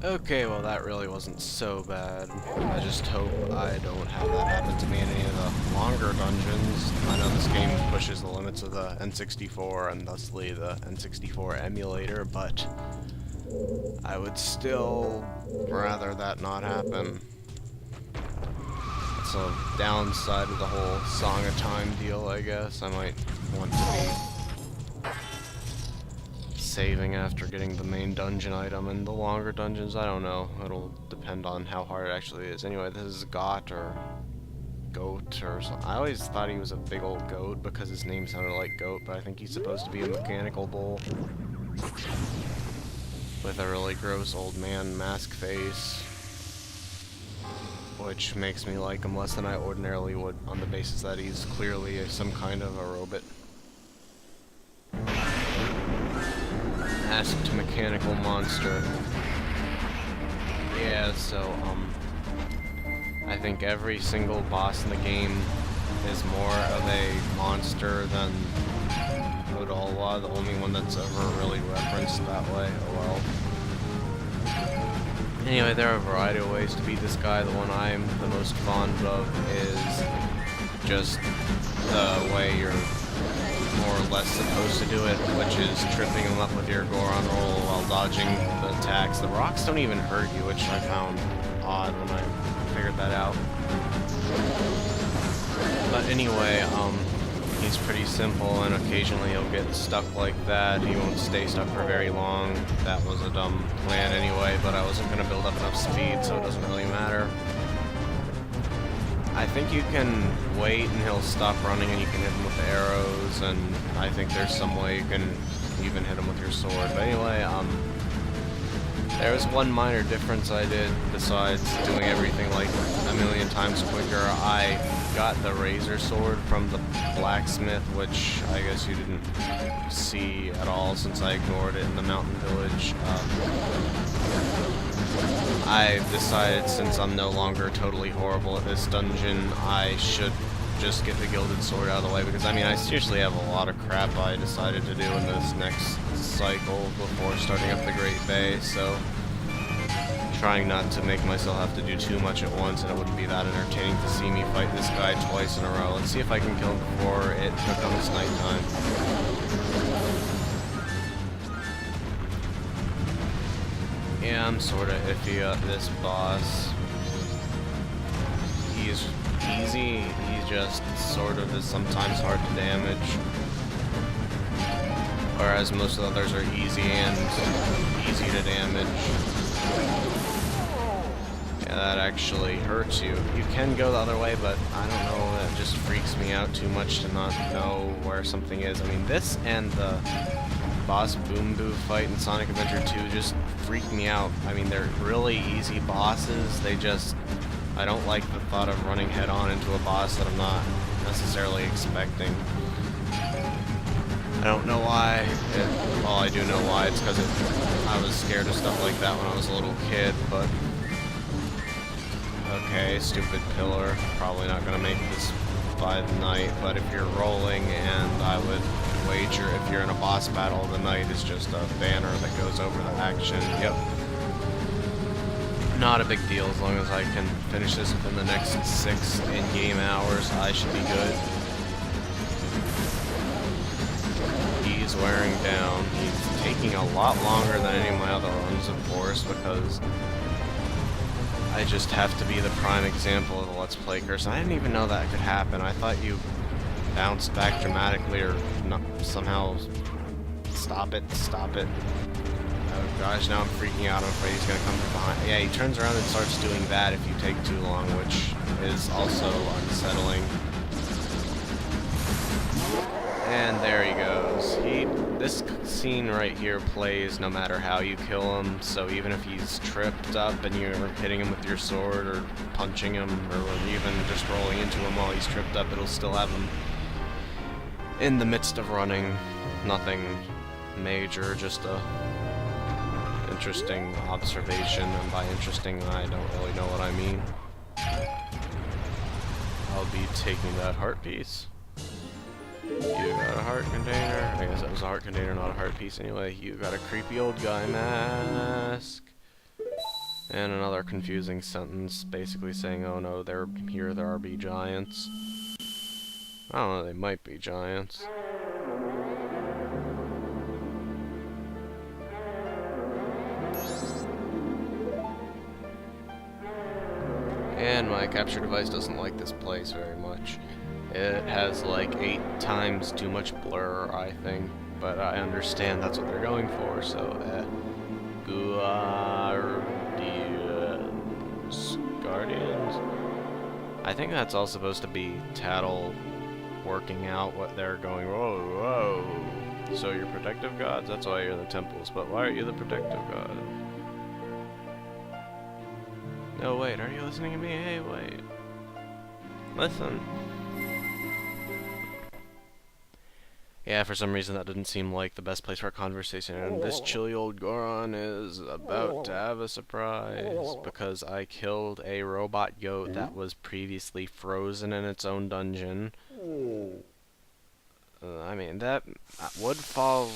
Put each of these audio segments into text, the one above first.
Okay, well that really wasn't so bad. I just hope I don't have that happen to me in any of the longer dungeons. I know this game pushes the limits of the N64 and thusly the N64 emulator, but I would still rather that not happen. It's a downside of the whole Song of Time deal, I guess. I might want to be saving after getting the main dungeon item, and the longer dungeons, I don't know. It'll depend on how hard it actually is. Anyway, this is Degoht or Goat or something. I always thought he was a big old goat because his name sounded like goat, but I think he's supposed to be a mechanical bull with a really gross old man mask face, which makes me like him less than I ordinarily would on the basis that he's clearly some kind of a robot. Masked mechanical monster. Yeah, so, I think every single boss in the game is more of a monster than Odolwa, the only one that's ever really referenced that way. Oh well. Anyway, there are a variety of ways to beat this guy. The one I'm the most fond of is just the way you're more or less supposed to do it, which is tripping him up with your Goron roll while dodging the attacks. The rocks don't even hurt you, which I found odd when I figured that out. But anyway, he's pretty simple, and occasionally he'll get stuck like that. He won't stay stuck for very long. That was a dumb plan anyway, but I wasn't going to build up enough speed, so it doesn't really matter. I think you can wait and he'll stop running and you can hit him with the arrows, and I think there's some way you can even hit him with your sword. But anyway, there was one minor difference I did besides doing everything like a million times quicker. I got the razor sword from the blacksmith, which I guess you didn't see at all since I ignored it in the mountain village. I decided, since I'm no longer totally horrible at this dungeon, I should just get the gilded sword out of the way, because I mean I seriously have a lot of crap I decided to do in this next cycle before starting up the Great Bay, so trying not to make myself have to do too much at once, and it wouldn't be that entertaining to see me fight this guy twice in a row. Let's see if I can kill him before it becomes nighttime. Yeah, I'm sorta iffy at this boss. He's easy, he just sort of is sometimes hard to damage. Whereas most of the others are easy and easy to damage. Yeah, that actually hurts you. You can go the other way, but I don't know, that just freaks me out too much to not know where something is. I mean, this and the boss Boom Boo fight in Sonic Adventure 2 just freak me out. I mean, they're really easy bosses, they just... I don't like the thought of running head-on into a boss that I'm not necessarily expecting. I don't know why. Well, I do know why. It's because I was scared of stuff like that when I was a little kid, but... Okay, stupid pillar. Probably not gonna make this by the night, but if you're rolling, and I would wager if you're in a boss battle, the night is just a banner that goes over the action. Yep. Not a big deal, as long as I can finish this within the next 6 in-game hours, I should be good. He's wearing down. He's taking a lot longer than any of my other runs, of course, because I just have to be the prime example of a Let's Play curse. I didn't even know that could happen. I thought you bounced back dramatically or not, somehow stop it. Oh gosh, now I'm freaking out. I'm afraid he's gonna come from behind. Yeah, he turns around and starts doing that if you take too long, which is also unsettling. And there he goes. This scene right here plays no matter how you kill him, so even if he's tripped up and you're hitting him with your sword or punching him or even just rolling into him while he's tripped up, it'll still have him in the midst of running. Nothing major, just a interesting observation, and by interesting I don't really know what I mean. I'll be taking that heart piece. You got a heart container. I guess that was a heart container, not a heart piece anyway. You got a creepy old guy mask. And another confusing sentence basically saying, oh no, there are be giants. I don't know, they might be giants. And my capture device doesn't like this place very much. It has like 8 times too much blur, I think, but I understand that's what they're going for, so Guardians? I think that's all supposed to be Tattle working out what they're going, whoa, whoa. So you're protective gods? That's why you're in the temples, but why aren't you the protective god? No, wait, are you listening to me? Hey, wait. Listen. Yeah, for some reason that didn't seem like the best place for a conversation, and this chilly old Goron is about to have a surprise, because I killed a robot goat that was previously frozen in its own dungeon. I mean, that Woodfall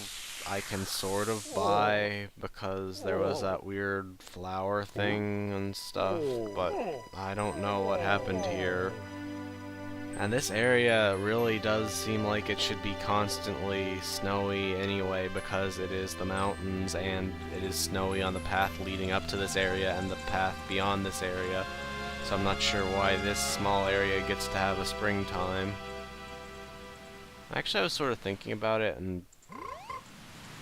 I can sort of buy, because there was that weird flower thing and stuff, but I don't know what happened here. And this area really does seem like it should be constantly snowy anyway, because it is the mountains and it is snowy on the path leading up to this area and the path beyond this area. So I'm not sure why this small area gets to have a springtime. Actually, I was sort of thinking about it, and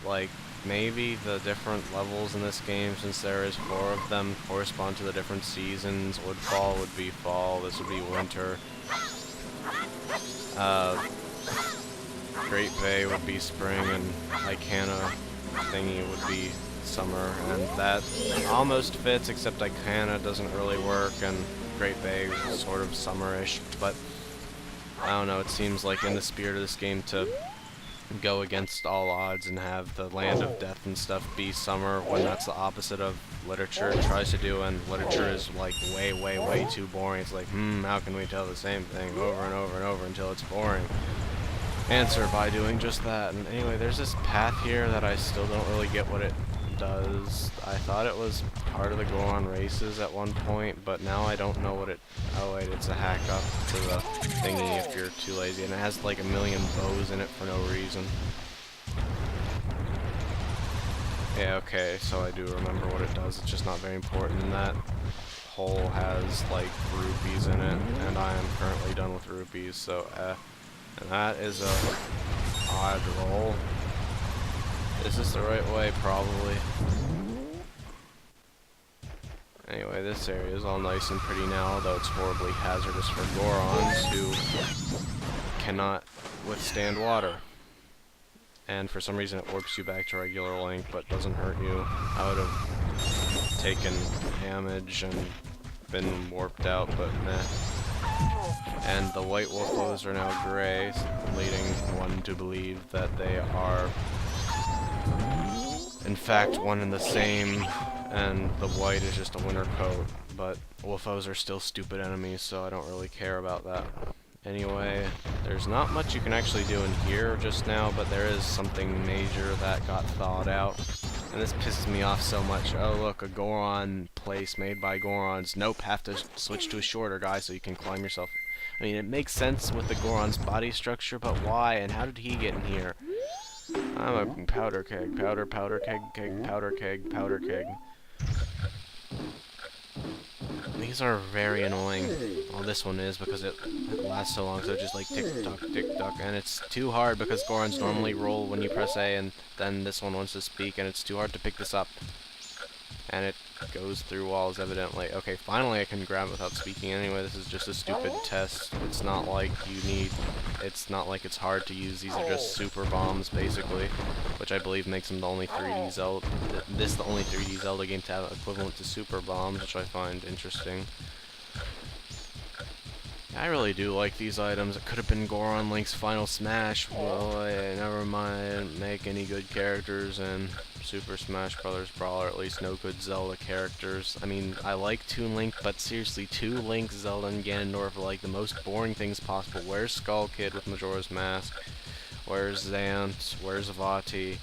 like maybe the different levels in this game, since there is 4 of them, correspond to the different seasons. Woodfall would be fall, this would be winter. Great Bay would be spring, and Icana thingy would be summer, and that almost fits, except Icana doesn't really work, and Great Bay is sort of summerish, but I don't know, it seems like in the spirit of this game to go against all odds and have the land of death and stuff be summer, when that's the opposite of literature tries to do, and literature is like way too boring. It's like, how can we tell the same thing over and over and over until it's boring? Answer by doing just that. And anyway, there's this path here that I still don't really get what it does. I thought it was part of the Goron races at one point, but now I don't know what it... Oh wait, it's a hack up to the thingy if you're too lazy, and it has like a million bows in it for no reason. Yeah, okay, so I do remember what it does, it's just not very important. And that hole has like rupees in it, and I am currently done with rupees, so and that is a odd roll. Is this the right way? Probably. Anyway, this area is all nice and pretty now, although it's horribly hazardous for Gorons who cannot withstand water. And for some reason it warps you back to regular length, but doesn't hurt you. I would have taken damage and been warped out, but meh. And the white wolfos are now gray, leading one to believe that they are in fact one and the same, and the white is just a winter coat. But wolfos are still stupid enemies, so I don't really care about that. Anyway, there's not much you can actually do in here just now, but there is something major that got thawed out. And this pisses me off so much. Oh look, a Goron place made by Gorons. Nope, have to switch to a shorter guy so you can climb yourself. I mean, it makes sense with the Goron's body structure, but why? And how did he get in here? I'm a powder keg, powder keg, powder keg, powder keg. These are very annoying. Well, this one is, because it lasts so long, so it just like tick-tock, tick-tock, and it's too hard because Gorons normally roll when you press A, and then this one wants to speak, and it's too hard to pick this up. And it goes through walls, evidently. Okay, finally I can grab it without speaking. Anyway, this is just a stupid test. It's not like it's not like it's hard to use. These are just super bombs, basically, which I believe makes them the only 3D Zelda. The only 3D Zelda game to have equivalent to super bombs, which I find interesting. I really do like these items. It could have been Goron Link's final smash. Well, never mind. Make any good characters in Super Smash Bros. Brawl, or at least no good Zelda characters. I mean, I like Toon Link, but seriously, 2 Link, Zelda, and Ganondorf are like the most boring things possible. Where's Skull Kid with Majora's Mask? Where's Zant? Where's Avati?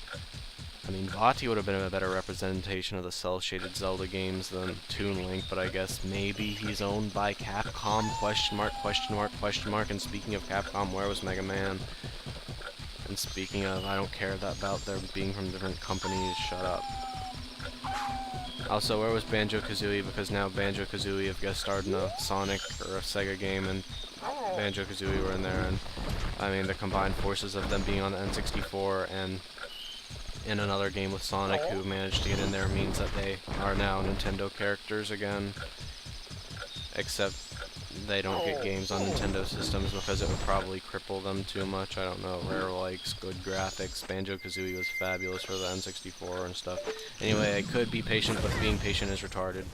I mean, Vati would have been a better representation of the cel-shaded Zelda games than Toon Link, but I guess maybe he's owned by Capcom, question mark, question mark, question mark, and speaking of Capcom, where was Mega Man? And speaking of, I don't care about their being from different companies, shut up. Also, where was Banjo-Kazooie? Because now Banjo-Kazooie have guest starred in a Sonic or a Sega game, and Banjo-Kazooie were in there, and I mean, the combined forces of them being on the N64 and in another game with Sonic, who managed to get in there, means that they are now Nintendo characters again. Except they don't get games on Nintendo systems because it would probably cripple them too much. I don't know. Rare likes good graphics. Banjo-Kazooie was fabulous for the N64 and stuff. Anyway, I could be patient, but being patient is retarded.